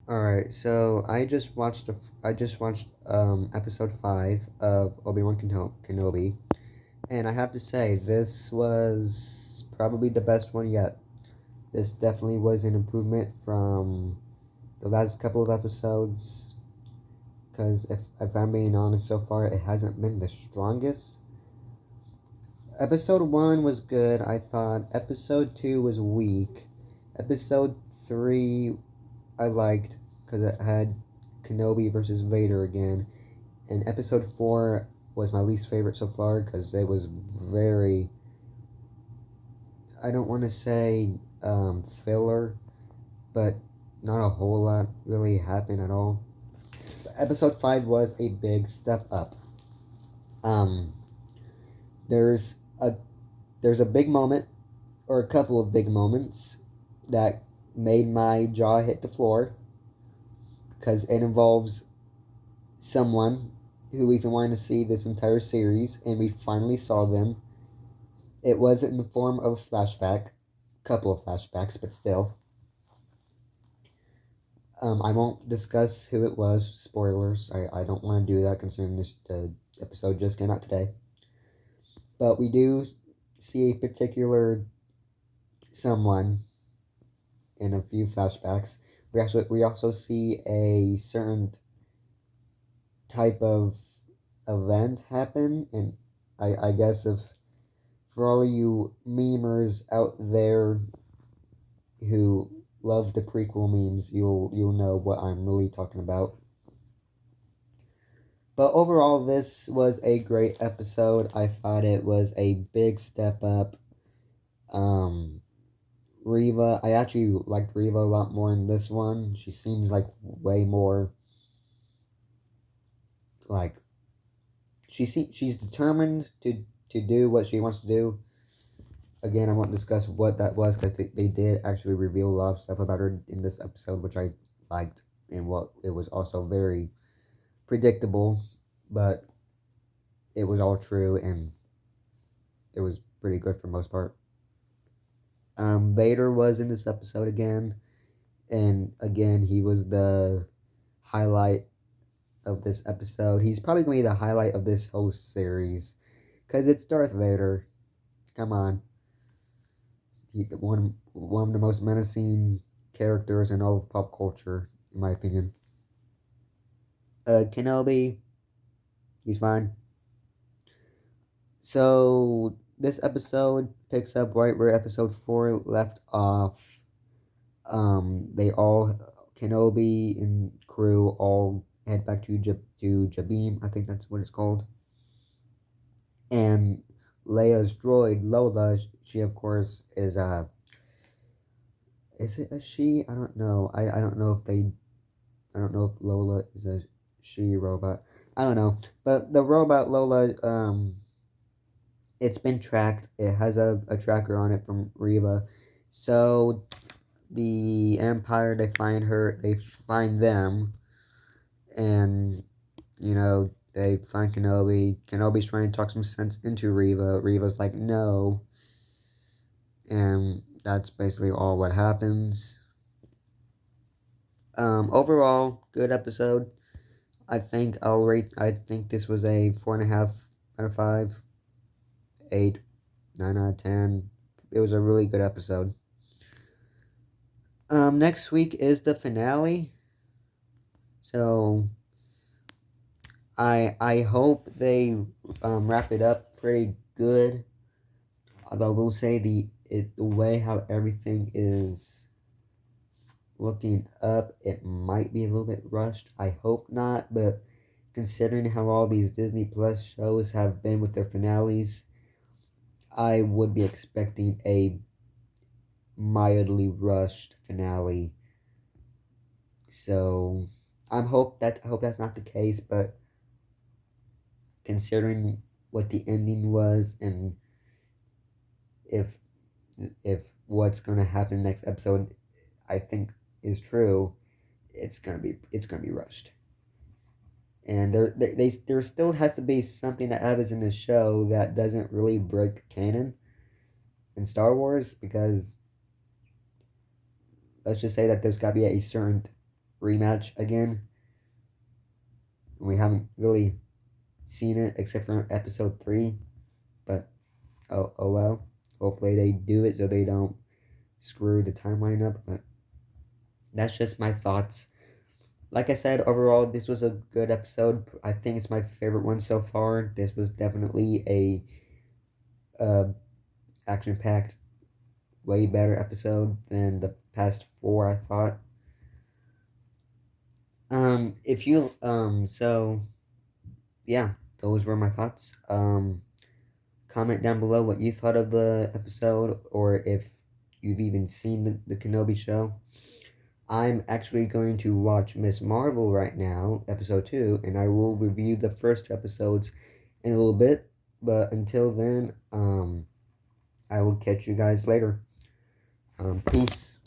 Alright, so I just watched episode 5 of Obi-Wan Kenobi, and I have to say this was probably the best one yet. This definitely was an improvement from the last couple of episodes, because if I'm being honest, so far it hasn't been the strongest. Episode 1 was good, I thought. Episode 2 was weak. Episode 3 I liked because it had Kenobi versus Vader again. And episode 4 was my least favorite so far because it was very, I don't want to say filler, but not a whole lot really happened at all. But episode 5 was a big step up. Um, there's a there's a big moment, or a couple of big moments, that made my jaw hit the floor because it involves someone who we've been wanting to see this entire series, and we finally saw them. It was in the form of a flashback, couple of flashbacks, but still. I won't discuss who it was. Spoilers. I don't want to do that considering the episode just came out today. But we do see a particular someone in a few flashbacks. We also see a certain type of event happen, and I guess if for all of you memers out there who love the prequel memes, you'll know what I'm really talking about. But overall, this was a great episode. I thought it was a big step up. Um, Reva, I actually liked Reva a lot more in this one. She seems like way more like she's determined to do what she wants to do. Again, I won't discuss what that was because they did actually reveal a lot of stuff about her in this episode, which I liked, and what it was also very predictable, but it was all true, and it was pretty good for the most part. Vader was in this episode again, and again he was the highlight of this episode. He's probably gonna be the highlight of this whole series, cause it's Darth Vader. Come on, one of the most menacing characters in all of pop culture, in my opinion. Kenobi, he's fine. So this episode picks up right where episode 4 left off. They all Kenobi and crew all head back to Jabim. I think that's what it's called. And Leia's droid Lola, she of course is it a she? I don't know. I don't know if Lola is a she robot. I don't know. But the robot Lola, it's been tracked. It has a tracker on it from Reva. So the Empire, they find them, and they find Kenobi. Kenobi's trying to talk some sense into Reva. Reva's like, no. And that's basically all what happens. Overall, good episode. I think this was a 4.5 out of 5, 8, 9 out of 10. It was a really good episode. Next week is the finale. So I hope they wrap it up pretty good. Although I will say the way how everything is looking up, it might be a little bit rushed. I hope not, but considering how all these Disney Plus shows have been with their finales, I would be expecting a mildly rushed finale. So I hope that's not the case, but considering what the ending was, and if if what's gonna happen next episode, I think is true, it's gonna be rushed. And there still has to be something that happens in the show that doesn't really break canon in Star Wars, because let's just say that there's got to be a certain rematch again. We haven't really seen it except for episode 3, but oh well. Hopefully they do it so they don't screw the timeline up, but that's just my thoughts. Like I said, overall, this was a good episode. I think it's my favorite one so far. This was definitely a action-packed, way better episode than the past 4, I thought. If you, so, yeah, those were my thoughts. Comment down below what you thought of the episode, or if you've even seen the Kenobi show. I'm actually going to watch Miss Marvel right now, episode 2, and I will review the first episodes in a little bit. But until then, I will catch you guys later. Peace.